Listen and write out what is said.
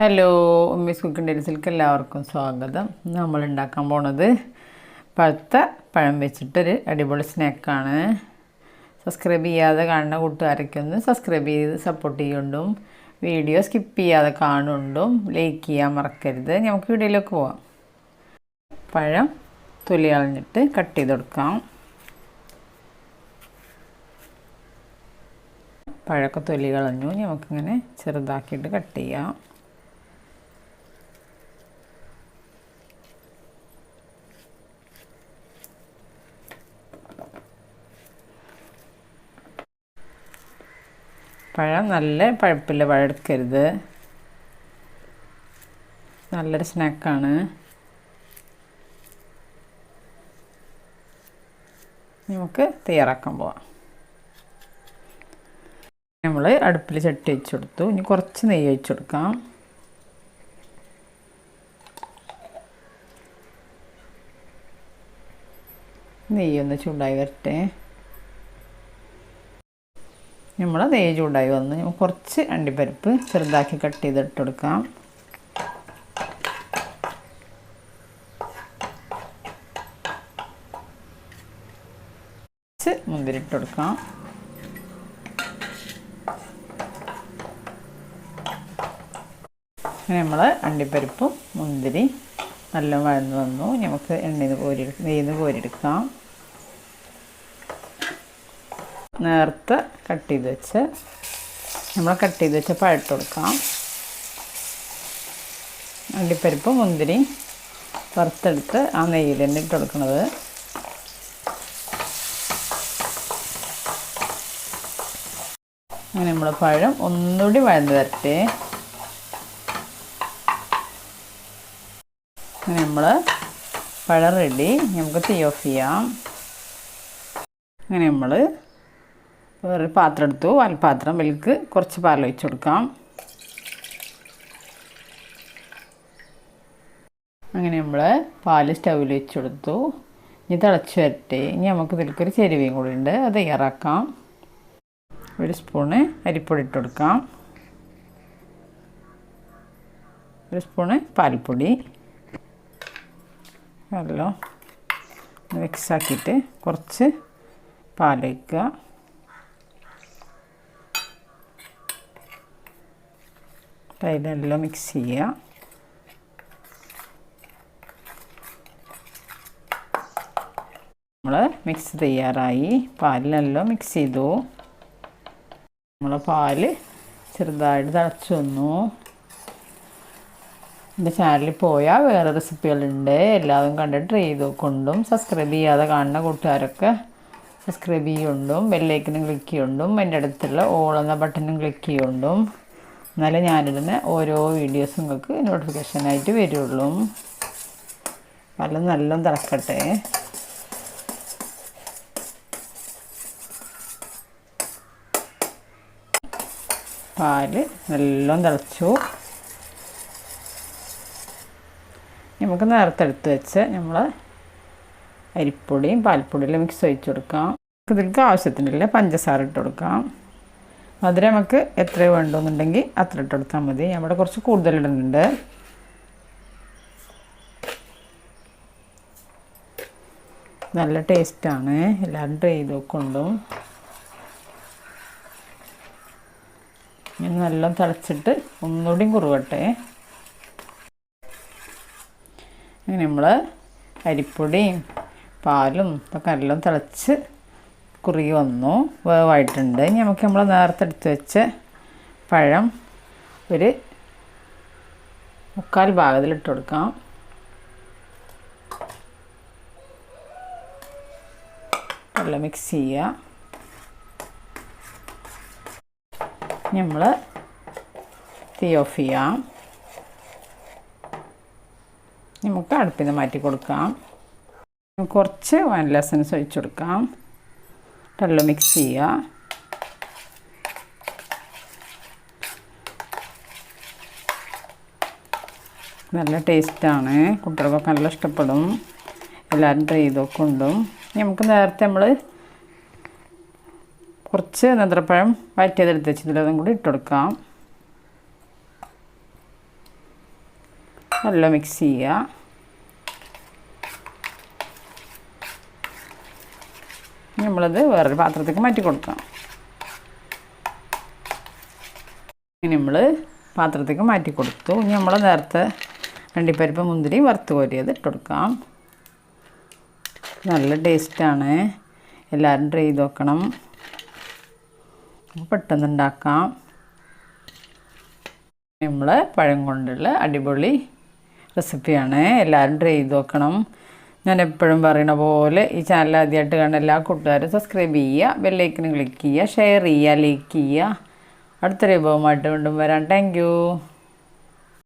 Hello, Ummis cooking ഡെലിസിലേക്ക് എല്ലാവർക്കും സ്വാഗതം. നമ്മൾ ഉണ്ടാക്കാൻ പോണത് പഴുത്ത പഴം വെച്ചിട്ടൊരു അടിപൊളി സ്നാക്കാണ്. സബ്സ്ക്രൈബ് ചെയ്യാതെ കാണുന്ന കൂട്ടുകാരൊക്കെ ഒന്ന് സബ്സ്ക്രൈബ് ചെയ്ത് സപ്പോർട്ട് ചെയ്യുന്നുണ്ടും വീഡിയോ സ്കിപ്പ് ചെയ്യാതെ കാണുന്നുണ്ടും ലൈക്ക് ചെയ്യാൻ മറക്കരുത്. നമുക്ക് വീഡിയോയിലേക്ക് പോവാം. പഴം തൊലി കളഞ്ഞിട്ട് കട്ട് ചെയ്ത് കൊടുക്കാം. പഴമൊക്കെ തൊലി കളഞ്ഞു. നമുക്കിങ്ങനെ ചെറുതാക്കിയിട്ട് കട്ട് ചെയ്യാം. പഴം നല്ല പഴുപ്പില്ല പഴം എടുക്കരുത്. നല്ലൊരു സ്നാക്കാണ്. നമുക്ക് തയ്യാറാക്കാൻ പോവാം. നമ്മൾ അടുപ്പിൽ ചട്ടി വെച്ച് കൊടുത്തു. ഇനി കുറച്ച് നെയ്യ് ഒഴിച്ച് കൊടുക്കാം. നെയ്യൊന്ന് ചൂടായി വരട്ടെ. നമ്മൾ നെയ്യ് ചൂടായി വന്ന് നമുക്ക് കുറച്ച് അണ്ടിപ്പരിപ്പ് ചെറുതാക്കി കട്ട് ചെയ്തിട്ട് കൊടുക്കാം. കുറച്ച് മുന്തിരി ഇട്ട് കൊടുക്കാം. അങ്ങനെ നമ്മൾ അണ്ടിപ്പരിപ്പും മുന്തിരി നല്ല വഴന്ന് വന്നു. നമുക്ക് നെയ്യിൽ നിന്ന് കോരിയെടുക്കാം. നേരത്തെ കട്ട് ചെയ്ത് വെച്ച് പഴട്ട് കൊടുക്കാം. അണ്ടിപ്പരിപ്പ് മുന്തിരി വറുത്തെടുത്ത് ആ നെയ്യിൽ തന്നെ ഇട്ട് കൊടുക്കുന്നത്. അങ്ങനെ നമ്മൾ പഴം ഒന്നുകൂടി വഴന്ന് വരട്ടെ. അങ്ങനെ നമ്മൾ പഴം റെഡി. നമുക്ക് തീ ഓഫ് ചെയ്യാം. അങ്ങനെ നമ്മൾ വേറൊരു പാത്രം എടുത്തു. പാൽപ്പാത്രം അതിലേക്ക് കുറച്ച് പാൽ ഒഴിച്ച് കൊടുക്കാം. അങ്ങനെ നമ്മൾ പാൽ സ്റ്റൗവിൽ വെച്ച് കൊടുത്തു. ഇനി തിളച്ച് വരട്ടെ. ഇനി നമുക്ക് ഇതിലേക്കൊരു ചെരുവയും കൂടി ഉണ്ട്, അത് തയ്യാറാക്കാം. ഒരു സ്പൂണ് അരിപ്പൊടി ഇട്ട് കൊടുക്കാം. ഒരു സ്പൂണ് പാൽപ്പൊടി നല്ലോ മിക്സാക്കിയിട്ട് കുറച്ച് പാലൊഴിക്കുക. അതിലെല്ലാം മിക്സ് ചെയ്യുക. നമ്മൾ മിക്സ് തയ്യാറായി. പാലിലെല്ലാം മിക്സ് ചെയ്തു. നമ്മൾ പാല് ചെറുതായിട്ട് തിളച്ച് വന്നു. എൻ്റെ ചാനലിൽ പോയാൽ വേറെ റെസിപ്പികളുണ്ട്, എല്ലാവരും കണ്ടിട്ട് ട്രൈ ചെയ്ത് കൊണ്ടും സബ്സ്ക്രൈബ് ചെയ്യാതെ കാണുന്ന കൂട്ടുകാരൊക്കെ സബ്സ്ക്രൈബ് ചെയ്യുകൊണ്ടും ബെല്ലൈക്കനും ക്ലിക്ക് ചെയ്യുകൊണ്ടും എൻ്റെ അടുത്തുള്ള ഓൾ എന്ന ബട്ടണും ക്ലിക്ക് ചെയ്യുകൊണ്ടും എന്നാലേ ഞാനിടുന്ന ഓരോ വീഡിയോസും നിങ്ങൾക്ക് നോട്ടിഫിക്കേഷനായിട്ട് വരുള്ളൂ. പാല് നല്ല തിളക്കട്ടെ. പാല് നല്ല തിളച്ചു. നമുക്ക് നേരത്തെ എടുത്ത് വെച്ച് നമ്മൾ അരിപ്പൊടിയും പാൽപ്പൊടിയും മിക്സ് ഒഴിച്ച് കൊടുക്കാം. ഇതിലേക്ക് ആവശ്യത്തിനുള്ള പഞ്ചസാര ഇട്ട് കൊടുക്കാം. മധുരം നമുക്ക് എത്ര വേണമെന്നുണ്ടെങ്കിൽ അത്ര ഇട്ട് കൊടുത്താൽ മതി. നമ്മുടെ കുറച്ച് കൂടുതൽ ഇടുന്നുണ്ട്. നല്ല ടേസ്റ്റാണ്. എല്ലാവരും ട്രൈ ചെയ്ത് നോക്കൊണ്ടും. ഇനി നല്ല തിളച്ചിട്ട് ഒന്നുകൂടിയും കുറുകട്ടെ. അങ്ങനെ നമ്മൾ അരിപ്പൊടിയും പാലും ഇതൊക്കെ എല്ലാം തിളച്ച് കുറുകി വന്നു, വേവായിട്ടുണ്ട്. ഇനി നമുക്ക് നമ്മൾ നേരത്തെ എടുത്ത് വെച്ച് പഴം ഒരു 3/4 ഭാഗത്തിലിട്ട് കൊടുക്കാം. നല്ല മിക്സ് ചെയ്യുക. നമ്മൾ തീ ഓഫ് ചെയ്യാം. നമുക്ക് അടുപ്പിൽ നിന്ന് മാറ്റി കൊടുക്കാം. കുറച്ച് വാനില എസൻസ് ഒഴിച്ച് കൊടുക്കാം. നല്ല മിക്സ് ചെയ്യുക. നല്ല ടേസ്റ്റാണ്. കുട്ടികൾക്കൊക്കെ നല്ല ഇഷ്ടപ്പെടും. എല്ലാവരും ട്രൈ ചെയ്ത് നോക്കൊണ്ടും. നമുക്ക് നേരത്തെ നമ്മൾ കുറച്ച് നേന്ത്രപ്പഴം വഴറ്റിയതെടുത്ത് വെച്ച് ഇതിലതും കൂടി ഇട്ട് കൊടുക്കാം. നല്ല മിക്സ് ചെയ്യുക. നമ്മളത് വേറൊരു പാത്രത്തേക്ക് മാറ്റി കൊടുക്കാം. ഇനി നമ്മൾ പാത്രത്തേക്ക് മാറ്റി കൊടുത്തു. ഇനി നമ്മൾ നേരത്തെ അണ്ടിപ്പരിപ്പ് മുന്തിരി വറുത്ത് കോരിയത് ഇട്ട് കൊടുക്കാം. നല്ല ടേസ്റ്റാണ്, എല്ലാവരും ട്രൈ ചെയ്ത് നോക്കണം. പെട്ടെന്ന് ഉണ്ടാക്കാം. നമ്മൾ പഴം കൊണ്ടുള്ള അടിപൊളി റെസിപ്പിയാണ്, എല്ലാവരും ട്രൈ ചെയ്ത് നോക്കണം. ഞാൻ എപ്പോഴും പറയുന്ന പോലെ ഈ ചാനൽ ആദ്യമായിട്ട് കാണുന്ന എല്ലാ കൂട്ടുകാരും സബ്സ്ക്രൈബ് ചെയ്യുക, ബെല്ലൈക്കനും ക്ലിക്ക് ചെയ്യുക, ഷെയർ ചെയ്യുക, ലൈക്ക് ചെയ്യുക. അടുത്തൊരു വിഭവമായിട്ട് വീണ്ടും വരാം. Thank you.